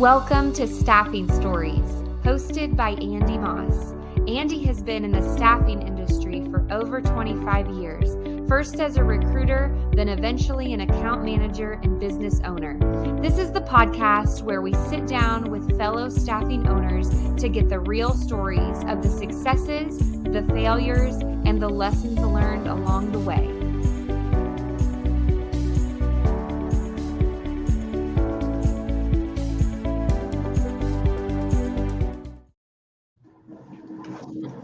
Welcome to Staffing Stories, hosted by Andy Moss. Andy has been in the staffing industry for over 25 years, first as a recruiter, then eventually an account manager and business owner. This is the podcast where we sit down with fellow staffing owners to get the real stories of the successes, the failures, and the lessons learned along the way.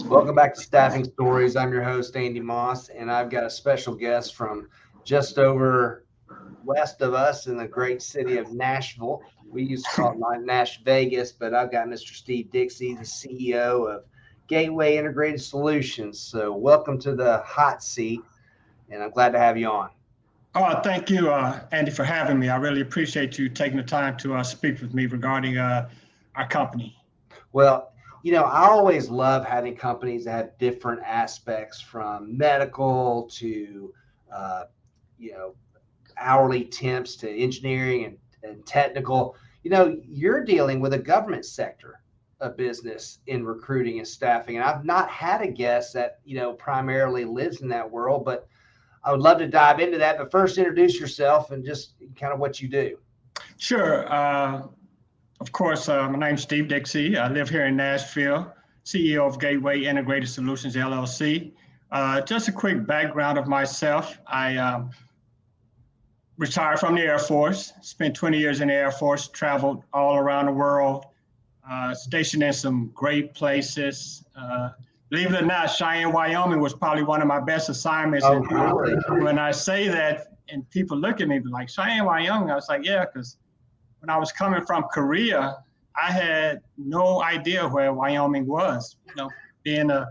Welcome back to Staffing Stories. I'm your host, Andy Moss, and I've got a special guest from just over west of us in the great city of Nashville. We used to call it Nash Vegas, but I've got Mr. Steve Dixie, the CEO of Gateway Integrated Solutions. So welcome to the hot seat, and I'm glad to have you on. Oh, thank you, Andy, for having me. I really appreciate you taking the time to speak with me regarding our company. Well, you know, I always love having companies that have different aspects, from medical to, hourly temps to engineering and technical. You know, you're dealing with a government sector of business in recruiting and staffing. And I've not had a guest that, primarily lives in that world, but I would love to dive into that. But first, introduce yourself and just kind of what you do. Sure. Of course, my name's Steve Dixie. I live here in Nashville, CEO of Gateway Integrated Solutions, LLC. Just a quick background of myself. I retired from the Air Force, spent 20 years in the Air Force, traveled all around the world, stationed in some great places. Believe it or not, Cheyenne, Wyoming was probably one of my best assignments. Oh, really? When I say that and people look at me like, Cheyenne, Wyoming, I was like, yeah, because when I was coming from Korea, I had no idea where Wyoming was. Being a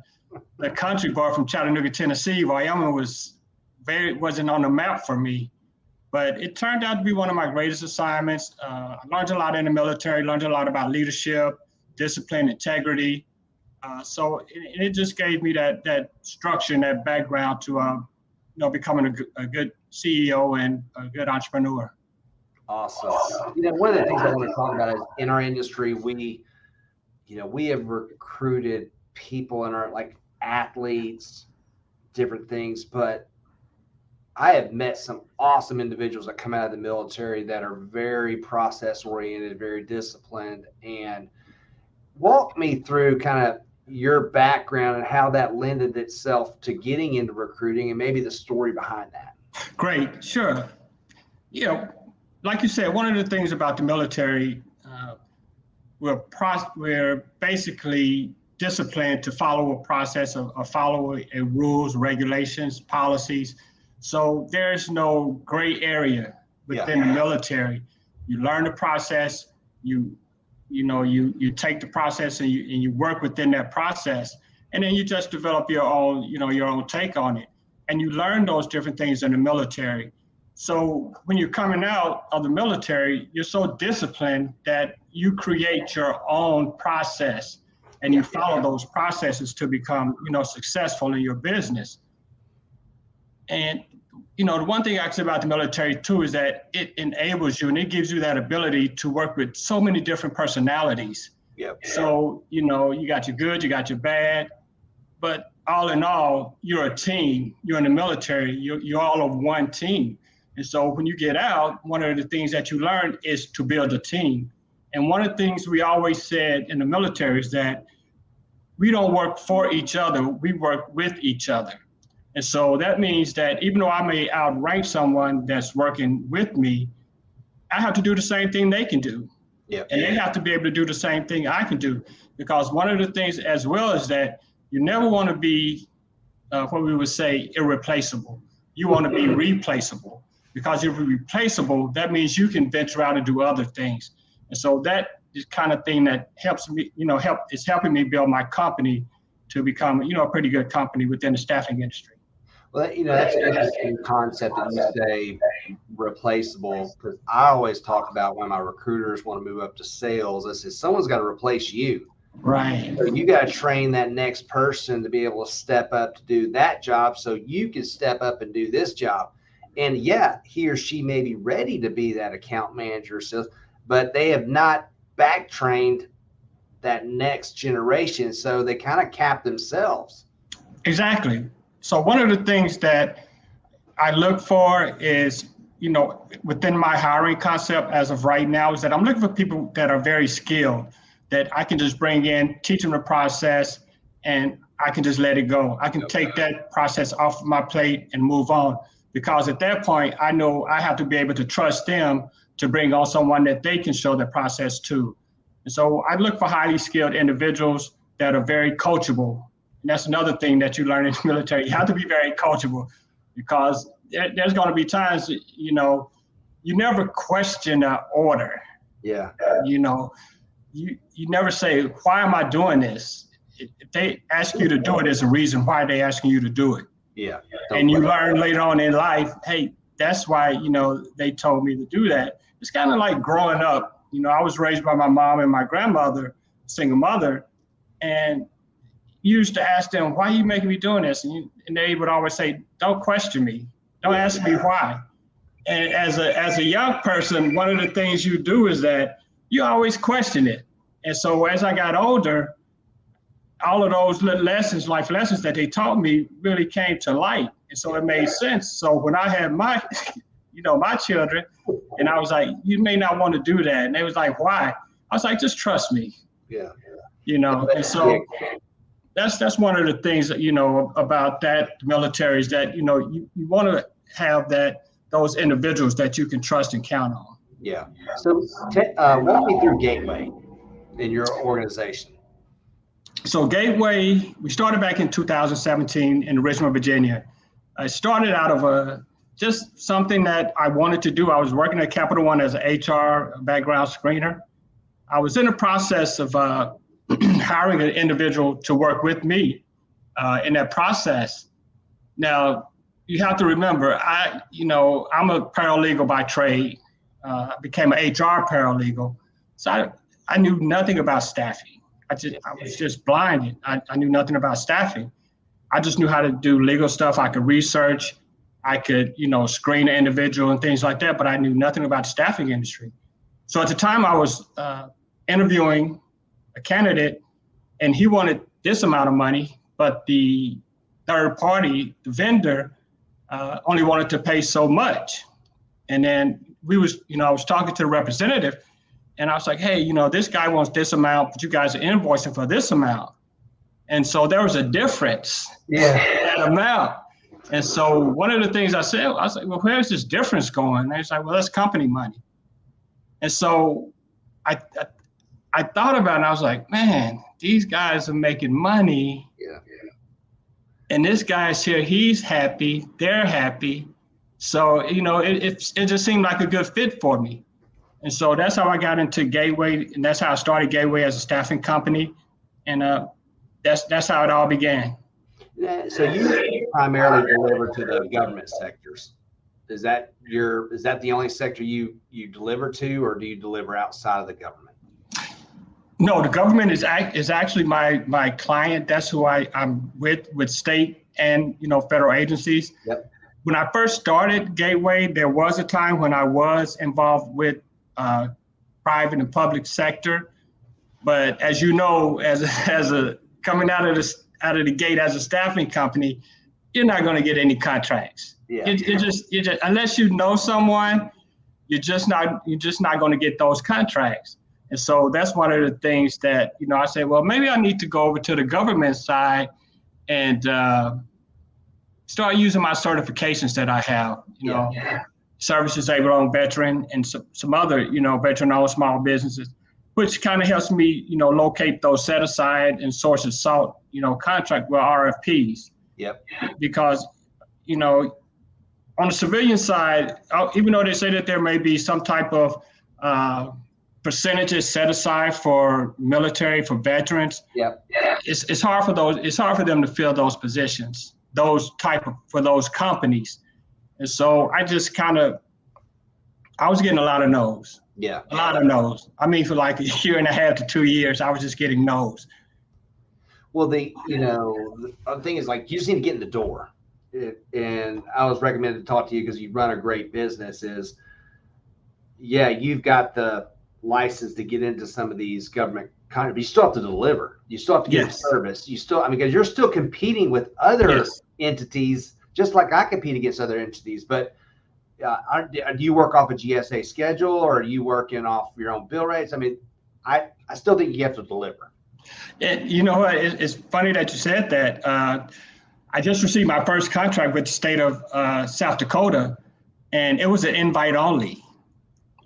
country boy from Chattanooga, Tennessee, Wyoming wasn't on the map for me. But it turned out to be one of my greatest assignments. I learned a lot in the military, learned a lot about leadership, discipline, integrity. So it just gave me that structure and that background to becoming a good CEO and a good entrepreneur. Awesome. One of the things I want to talk about is in our industry, we have recruited people in our athletes, different things, but I have met some awesome individuals that come out of the military that are very process oriented, very disciplined. And walk me through kind of your background and how that lended itself to getting into recruiting and maybe the story behind that. Great. Sure. Like you said, one of the things about the military, we're basically disciplined to follow a process or follow a rules, regulations, policies. So there's no gray area within the military. You learn the process, you take the process and you work within that process, and then you just develop your own take on it. And you learn those different things in the military. So when you're coming out of the military, you're so disciplined that you create your own process and you follow those processes to become, successful in your business. And, the one thing I say about the military too is that it enables you and it gives you that ability to work with so many different personalities. Yep. So, you got your good, you got your bad, but all in all, you're a team. You're in the military, you're all of one team. And so when you get out, one of the things that you learn is to build a team. And one of the things we always said in the military is that we don't work for each other, we work with each other. And so that means that even though I may outrank someone that's working with me, I have to do the same thing they can do. Yep. And they have to be able to do the same thing I can do. Because one of the things as well is that you never want to be, what we would say, irreplaceable. You want to be replaceable. Because if you're replaceable, that means you can venture out and do other things. And so that is kind of thing that helps me, is helping me build my company to become, a pretty good company within the staffing industry. Well, that's an interesting concept that you say replaceable, because I always talk about when my recruiters want to move up to sales, I say someone's got to replace you. Right. So you got to train that next person to be able to step up to do that job so you can step up and do this job. And yeah, he or she may be ready to be that account manager, but they have not back trained that next generation, so they kind of cap themselves. Exactly. So one of the things that I look for is, within my hiring concept as of right now, is that I'm looking for people that are very skilled, that I can just bring in, teach them the process, and I can just let it go. I can take that process off my plate and move on, because at that point, I know I have to be able to trust them to bring on someone that they can show the process to. And so I look for highly skilled individuals that are very coachable. And that's another thing that you learn in the military. You have to be very coachable, because there's going to be times, you never question an order. Yeah. You never say, why am I doing this? If they ask you to do it, there's a reason why they're asking you to do it. Yeah. And you learn later on in life, hey, that's why, they told me to do that. It's kind of like growing up. I was raised by my mom and my grandmother, single mother, and used to ask them, why are you making me doing this? And they would always say, don't question me. Don't ask me why. And as a young person, one of the things you do is that you always question it. And so as I got older, all of those lessons, life lessons that they taught me really came to light. And so it made sense. So when I had my, my children, and I was like, you may not want to do that. And they was like, why? I was like, just trust me. Yeah. And so that's one of the things that, about that military is that, you want to have those individuals that you can trust and count on. Yeah. So walk me through Gateway in your organization. So Gateway, we started back in 2017 in Richmond, Virginia. I started out of just something that I wanted to do. I was working at Capital One as an HR background screener. I was in the process of hiring an individual to work with me in that process. Now, you have to remember, I'm a paralegal by trade. I became an HR paralegal. So I knew nothing about staffing. I was just blinded. I knew nothing about staffing. I just knew how to do legal stuff. I could research. I could, screen an individual and things like that, but I knew nothing about the staffing industry. So at the time I was interviewing a candidate, and he wanted this amount of money, but the third party, the vendor, only wanted to pay so much. And then I was talking to the representative, and I was like, hey, this guy wants this amount, but you guys are invoicing for this amount. And so there was a difference in that amount. And so one of the things I said, I was like, well, where's this difference going? And he's like, well, that's company money. And so I thought about it, and I was like, man, these guys are making money. Yeah. And this guy's here, he's happy, they're happy. So, it just seemed like a good fit for me. And so that's how I got into Gateway, and that's how I started Gateway as a staffing company. And that's how it all began. So you primarily deliver to the government sectors. Is that the only sector you deliver to, or do you deliver outside of the government? No, the government is actually my client. That's who I'm with state and federal agencies. Yep. When I first started Gateway, there was a time when I was involved with private and public sector, but as you know, as a coming out of the gate as a staffing company, you're not going to get any contracts. Yeah. You just unless you know someone, you're just not going to get those contracts. And so that's one of the things that I say, well, maybe I need to go over to the government side and start using my certifications that I have. Service disabled owned veteran and some other veteran-owned small businesses, which kind of helps me locate those set aside and source of salt contract with RFPs. Yep. Because on the civilian side, even though they say that there may be some type of percentages set aside for military, for veterans, it's hard for them to fill those positions, for those companies. And so I was getting a lot of no's. Yeah. A lot of no's. I mean, for like a year and a half to 2 years, I was just getting no's. Well, the thing is, like, you just need to get in the door. And I was recommended to talk to you because you run a great business. You've got the licensed to get into some of these government contracts. You still have to deliver. You still have to give service. You still, I mean, because you're still competing with other entities, just like I compete against other entities. But do you work off a GSA schedule, or are you working off your own bill rates? I mean, I still think you have to deliver. You know what? It's funny that you said that. I just received my first contract with the state of South Dakota, and it was an invite only.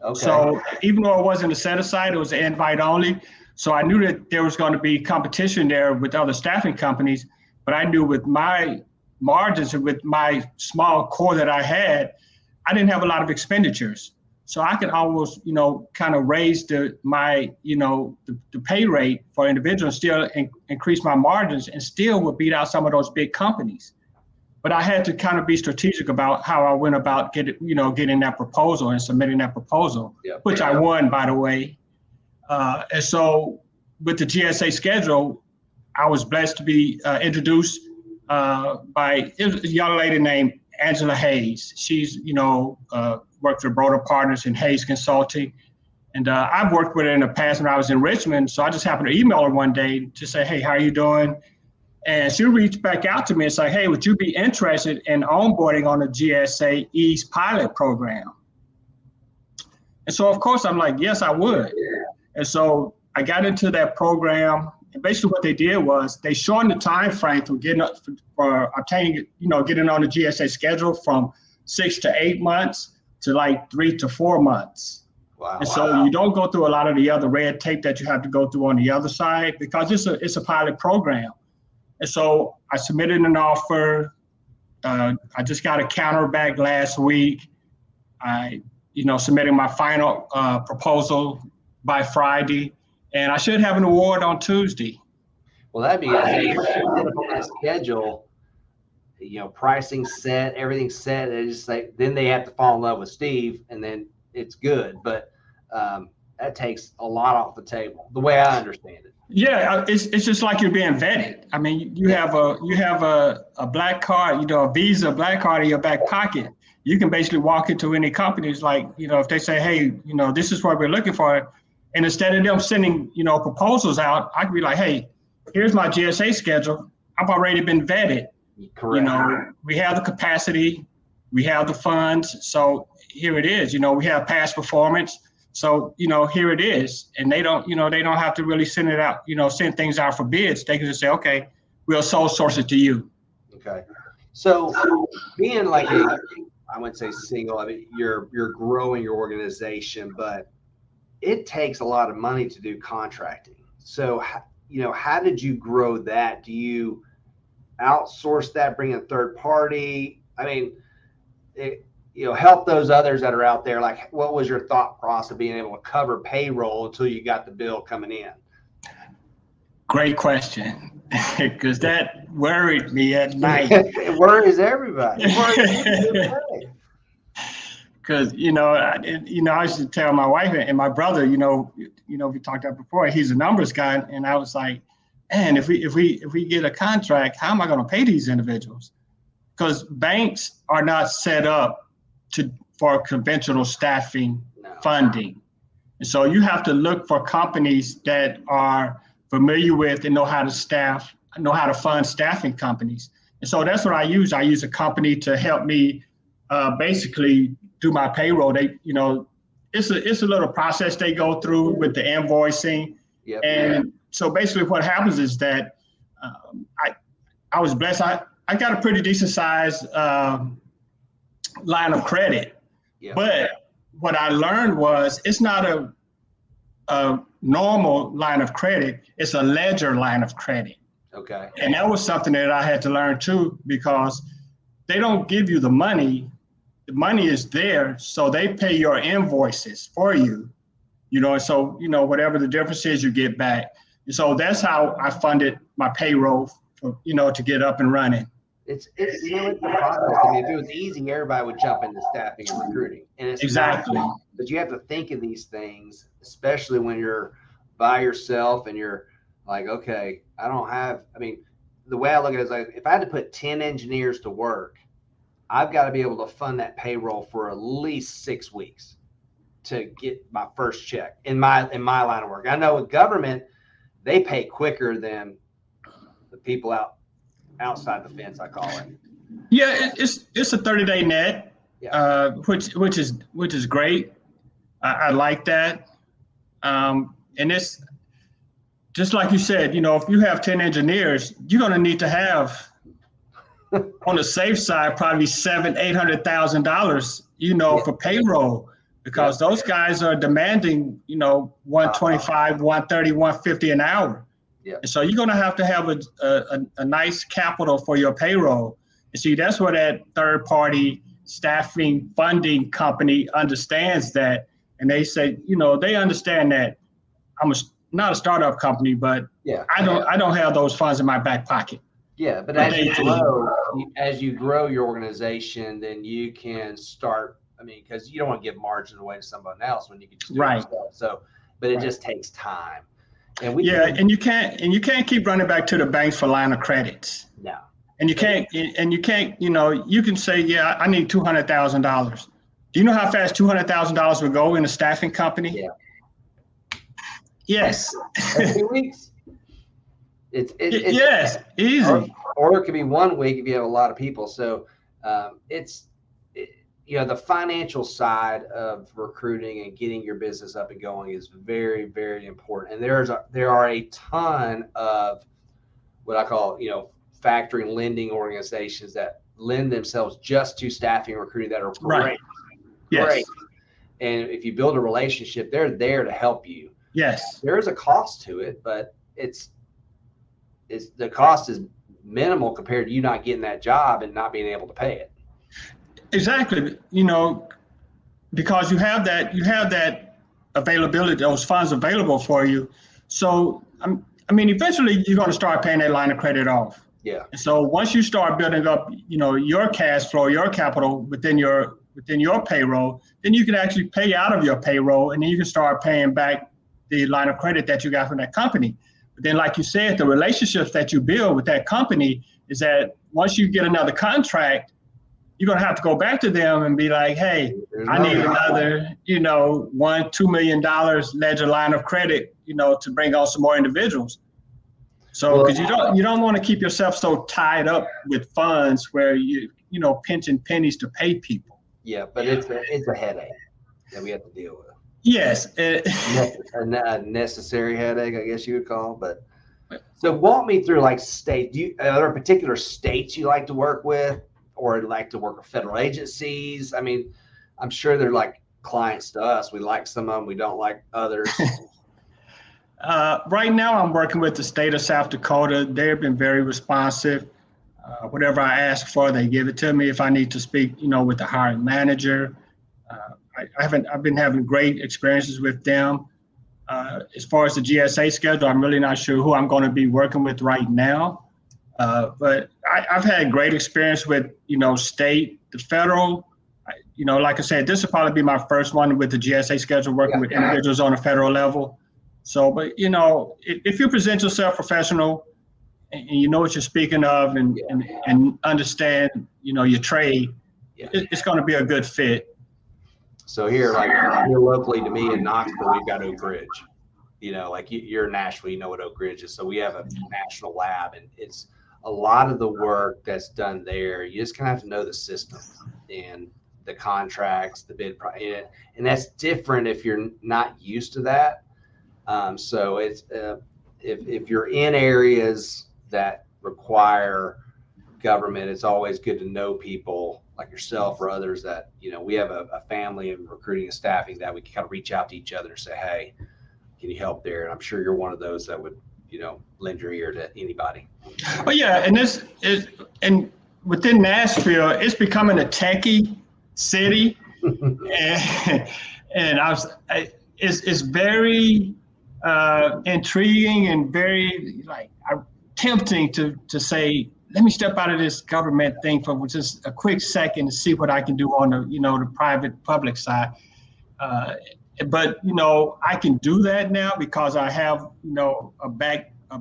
Okay. So even though it wasn't a set aside, it was an invite only. So I knew that there was going to be competition there with other staffing companies, but I knew with my margins and with my small core that I had, I didn't have a lot of expenditures. So I could almost, kind of raise the pay rate for individuals, still increase my margins, and still would beat out some of those big companies. But I had to kind of be strategic about how I went about getting that proposal and submitting that proposal, which I won, by the way. And so with the GSA schedule, I was blessed to be introduced by a young lady named Angela Hayes. She's, worked for Broder Partners in Hayes Consulting. And I've worked with her in the past when I was in Richmond. So I just happened to email her one day to say, hey, how are you doing? And she reached back out to me and said, hey, would you be interested in onboarding on the GSA East pilot program? And so, of course, I'm like, yes, I would. And so I got into that program. And basically what they did was they shortened the time frame for getting on the GSA schedule from 6 to 8 months to like 3 to 4 months. Wow. And so you don't go through a lot of the other red tape that you have to go through on the other side, because it's a pilot program. And so I submitted an offer. I just got a counter back last week. I, submitted my final proposal by Friday, and I should have an award on Tuesday. Well, that'd be good. Once you get up on that schedule, pricing set, everything's set. They just then they have to fall in love with Steve, and then it's good. But that takes a lot off the table, the way I understand it. Yeah, it's just like you're being vetted. I mean, you have a black card, a Visa black card in your back pocket. You can basically walk into any companies, like, if they say, hey, this is what we're looking for. And instead of them sending, proposals out, I could be like, hey, here's my GSA schedule. I've already been vetted. Correct. We have the capacity, we have the funds. So here it is. We have past performance. So, here it is. And they don't have to really send it out, send things out for bids. They can just say, okay, we'll sole source it to you. Okay. So being like I wouldn't say single, I mean, you're growing your organization, but it takes a lot of money to do contracting. So, how did you grow that? Do you outsource that, bring in third party? I mean, help those others that are out there. Like, what was your thought process of being able to cover payroll until you got the bill coming in? Great question, because that worried me at night. It worries everybody. Because I used to tell my wife and my brother, we talked about before. He's a numbers guy, and I was like, man, if we get a contract, how am I going to pay these individuals? Because banks are not set up for conventional staffing funding, and so you have to look for companies that are familiar with and know how to fund staffing companies. And so that's what I use. I use a company to help me basically do my payroll. They, it's a little process they go through with the invoicing. Yep. And so basically what happens is that I was blessed. I got a pretty decent size line of credit. Yep. But what I learned was it's not a normal line of credit. It's a ledger line of credit. Okay. And that was something that I had to learn too, because they don't give you the money. The money is there, so they pay your invoices for you, so, whatever the difference is, you get back. And so that's how I funded my payroll, to get up and running. It's the process. I mean, if it was easy, everybody would jump into staffing and recruiting. And it's exactly. Not, but you have to think of these things, especially when you're by yourself and you're like, okay, the way I look at it is like, if I had to put 10 engineers to work, I've got to be able to fund that payroll for at least 6 weeks. to get my first check in my line of work. I know with government, they pay quicker than the people outside the fence, I call it. Yeah, it's a 30-day net, which is great. I like that. And it's just like you said, if you have 10 engineers, you're going to need to have, on the safe side, probably $700,000-$800,000, for payroll, because those guys are demanding, 125, 130, 150 an hour. Yeah. And so you're going to have a nice capital for your payroll. And see, that's where that third-party staffing funding company understands that, and they say, they understand that I'm not a startup company, but I don't have those funds in my back pocket. Yeah, but as you grow your organization, then you can start. I mean, because you don't want to give margin away to someone else when you can just do it yourself. So, but it just takes time. And and you can't keep running back to the banks for line of credits. No. And you can't, you can say, I need $200,000. Do you know how fast $200,000 would go in a staffing company? Yeah. Yes. 2 weeks. It's yes, easy. Or it could be 1 week if you have a lot of people. So the financial side of recruiting and getting your business up and going is very, very important. And there are a ton of what I call, factoring lending organizations that lend themselves just to staffing and recruiting that are great. Right. Yes. Great. And if you build a relationship, they're there to help you. Yes. There is a cost to it, but the cost is minimal compared to you not getting that job and not being able to pay it. Exactly. Because you have that availability, those funds available for you. So, eventually you're going to start paying that line of credit off. Yeah. So once you start building up, your cash flow, your capital within your payroll, then you can actually pay out of your payroll, and then you can start paying back the line of credit that you got from that company. But then, like you said, the relationships that you build with that company is that once you get another contract, you're going to have to go back to them and be like, hey, I need another, $1-2 million ledger line of credit, to bring on some more individuals. So, because you don't want to keep yourself so tied up with funds where pinching pennies to pay people. Yeah, but it's a headache that we have to deal with. Yes. A necessary headache, I guess you would call. But so walk me through state. Are there particular states you like to work with, or like to work with federal agencies? I mean, I'm sure they're like clients to us. We like some of them, we don't like others. Right now, I'm working with the state of South Dakota. They've been very responsive. Whatever I ask for, they give it to me. If I need to speak, with the hiring manager, I've been having great experiences with them. As far as the GSA schedule, I'm really not sure who I'm going to be working with right now. But I've had great experience with, state, the federal. Like I said, this will probably be my first one with the GSA schedule, working with individuals on a federal level. So, but, if you present yourself professional and you know what you're speaking of and understand, your trade, it's going to be a good fit. So here locally to me in Knoxville, we've got Oak Ridge. You're in Nashville, you know what Oak Ridge is. So we have a national lab, and it's a lot of the work that's done there. You just kind of have to know the system and the contracts, the bid, and that's different if you're not used to that. So it's if you're in areas that require government, it's always good to know people like yourself or others that, we have a family in recruiting and staffing that we can kind of reach out to each other and say, hey, can you help there? And I'm sure you're one of those that would, lend your ear to anybody. Oh yeah, and within Nashville, it's becoming a techie city, and it's very intriguing and very tempting to say, let me step out of this government thing for just a quick second to see what I can do on the the private public side. But I can do that now because I have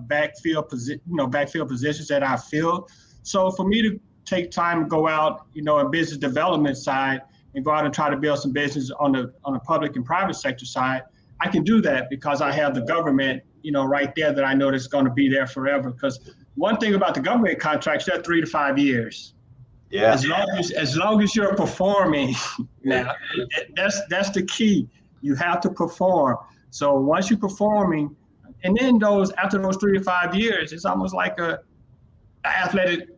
backfield positions that I fill. So for me to take time to go out in business development side and go out and try to build some business on the public and private sector side, I can do that because I have the government, right there that I know that's going to be there forever. Because one thing about the government contracts, they're 3 to 5 years. Yeah. As long as you're performing, now that's the key. You have to perform. So once you're performing, and then after those 3 to 5 years, it's almost like a athletic,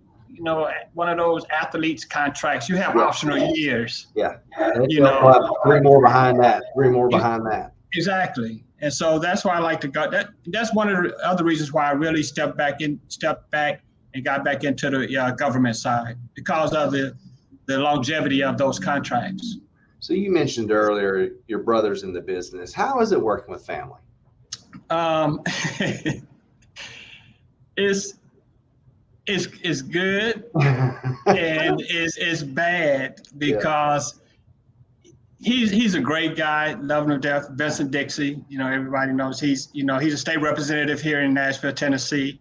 one of those athletes contracts. You have optional years. Yeah. Three more behind that. Exactly. And so that's why I like to go. That's one of the other reasons why I really stepped back and got back into the government side, because of the longevity of those contracts. So you mentioned earlier your brother's in the business. How is it working with family? It's good and it's bad because he's a great guy, loving to death. Vincent Dixie, everybody knows he's a state representative here in Nashville, Tennessee,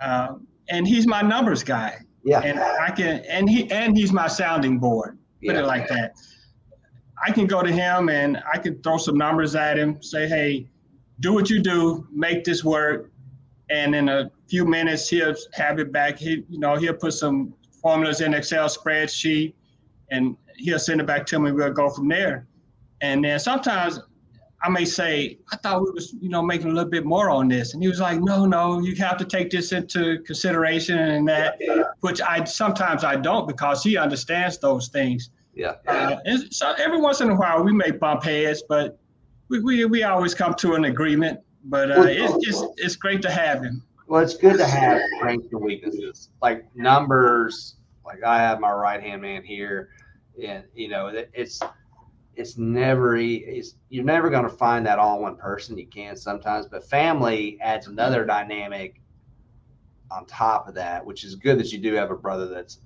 and he's my numbers guy. Yeah. And he's my sounding board. Put it like that. I can go to him and I can throw some numbers at him, say, hey, do what you do, make this work. And in a few minutes, he'll have it back. He'll put some formulas in Excel spreadsheet and he'll send it back to me. We'll go from there. And then sometimes I may say, I thought we was, making a little bit more on this. And he was like, no, you have to take this into consideration and that, which sometimes I don't, because he understands those things. Yeah. And so every once in a while we may bump heads, but we always come to an agreement. But it's great to have him. Well, it's good to have strengths and weaknesses, like numbers. Like I have my right-hand man here, and it's never you're never going to find that all in one person. You can sometimes, but family adds another dynamic on top of that, which is good that you do have a brother that's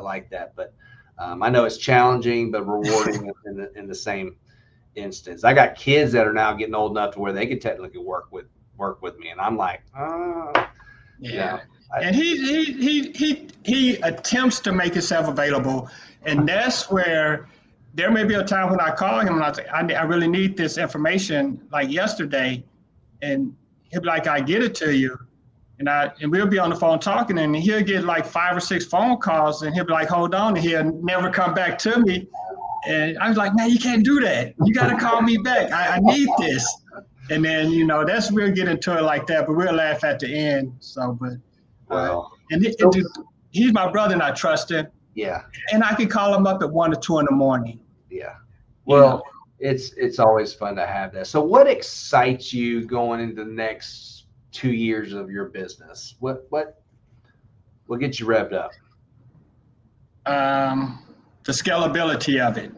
like that. But I know it's challenging but rewarding in the same instance. I got kids that are now getting old enough to where they can technically work with me, and I'm like, and he attempts to make himself available, and that's where there may be a time when I call him and I say, I really need this information, like yesterday, and he'll be like, I get it to you, and we'll be on the phone talking, and he'll get like 5 or 6 phone calls, and he'll be like, hold on, and he'll never come back to me. And I was like, man, you can't do that. You got to call me back. I need this. And then, we'll get into it like that, but we'll laugh at the end. So, he's my brother and I trust him. Yeah. And I can call him up at 1 or 2 in the morning. Yeah. Well, it's always fun to have that. So what excites you going into the next 2 years of your business? What gets you revved up? The scalability of it.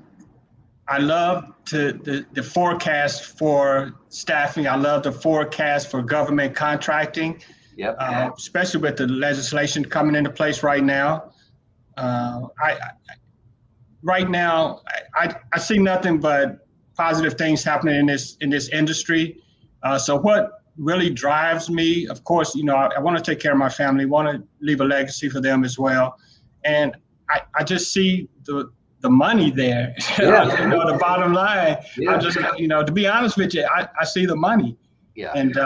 I love the forecast for staffing. I love the forecast for government contracting. Yep. Especially with the legislation coming into place right now. Right now, I see nothing but positive things happening in this industry. So what really drives me, of course, I want to take care of my family, want to leave a legacy for them as well. And I just see the money there, the bottom line. Yeah. I just, to be honest with you, I see the money. Yeah. And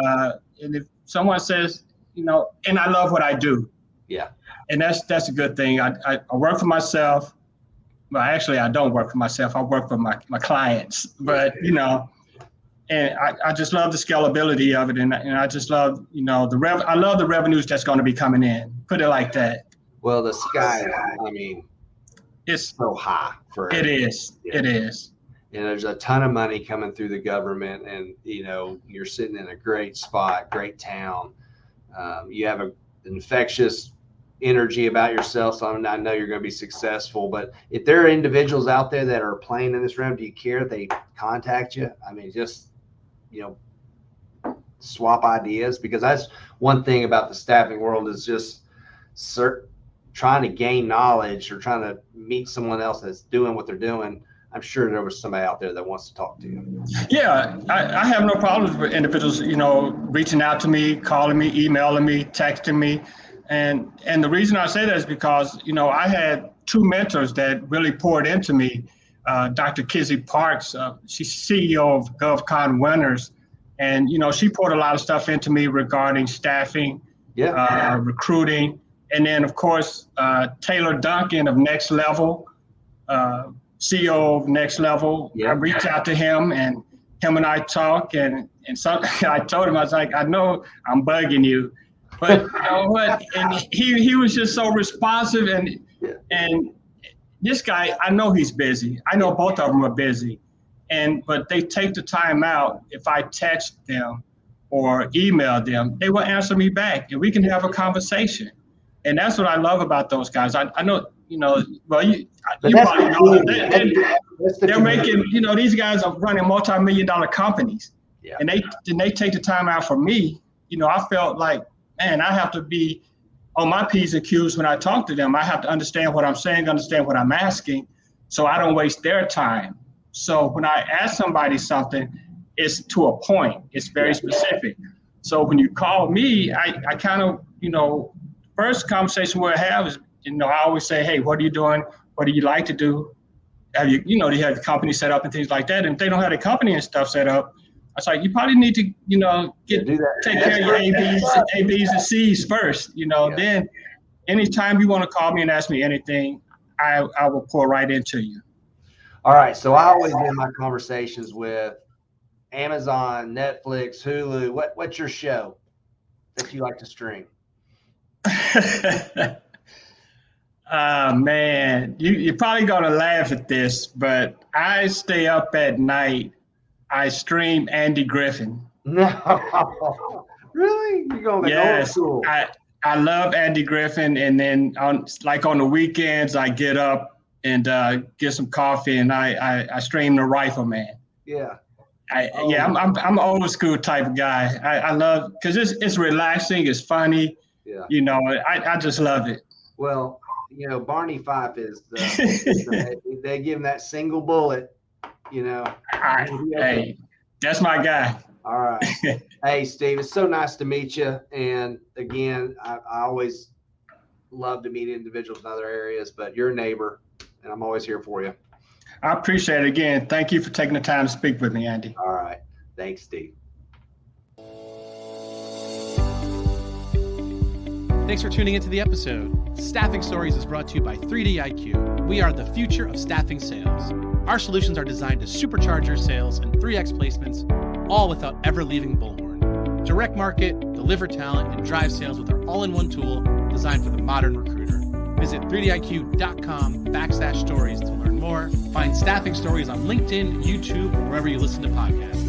if someone says, and I love what I do. Yeah. And that's a good thing. I work for myself. Well, actually, I don't work for myself. I work for my clients. But, and I just love the scalability of it. And I just love, I love the revenues that's going to be coming in. Put it like that. Well, the sky, it's so high for it. It is. Yeah. It is. And there's a ton of money coming through the government, and you're sitting in a great spot, great town. You have an infectious energy about yourself, so I know you're going to be successful. But if there are individuals out there that are playing in this realm, do you care if they contact you? Just swap ideas, because that's one thing about the staffing world is just trying to gain knowledge or trying to meet someone else that's doing what they're doing. I'm sure there was somebody out there that wants to talk to you. Yeah, I have no problems with individuals, reaching out to me, calling me, emailing me, texting me. And the reason I say that is because, I had 2 mentors that really poured into me. Dr. Kizzy Parks. She's CEO of GovCon Winners. And, she poured a lot of stuff into me regarding staffing, recruiting. And then, of course, Taylor Duncan of Next Level, CEO of Next Level. I reached out to him, and him and I talk, and so I told him, I was like, I know I'm bugging you, but you know what? And he was just so responsive, and this guy, I know he's busy. I know both of them are busy, but they take the time out. If I text them or email them, they will answer me back, and we can have a conversation. And that's what I love about those guys. I know, well, you probably know they're making, these guys are running multi-million-dollar companies, and they take the time out for me. I felt like, man, I have to be on my P's and Q's when I talk to them. I have to understand what I'm saying, understand what I'm asking, so I don't waste their time. So when I ask somebody something, it's to a point. It's very specific. So when you call me, I kind of, first conversation we'll have is, I always say, hey, what are you doing? What do you like to do? Have you, do you have the company set up and things like that? And if they don't have the company and stuff set up, I was like, you probably need to, take care of your A, B's, and C's first. Then anytime you want to call me and ask me anything, I will pour right into you. All right. So I always end my conversations with Amazon, Netflix, Hulu. What's your show that you like to stream? Man, you're probably gonna laugh at this, but I stay up at night. I stream Andy Griffin. No, really? You're going to old school. I love Andy Griffin, and then on the weekends, I get up and get some coffee, and I stream The Rifleman. Yeah. I'm an old school type of guy. I love, because it's relaxing, it's funny. Yeah. I just love it. Well, Barney Fife is they give him that single bullet, Hey, that's my guy. All right. Hey, Steve, it's so nice to meet you. And again, I always love to meet individuals in other areas, but you're a neighbor, and I'm always here for you. I appreciate it. Again, thank you for taking the time to speak with me, Andy. All right. Thanks, Steve. Thanks for tuning into the episode. Staffing Stories is brought to you by 3D-IQ. We are the future of staffing sales. Our solutions are designed to supercharge your sales and 3x placements, all without ever leaving Bullhorn. Direct market, deliver talent, and drive sales with our all-in-one tool designed for the modern recruiter. Visit 3diq.com/stories to learn more. Find Staffing Stories on LinkedIn, YouTube, or wherever you listen to podcasts.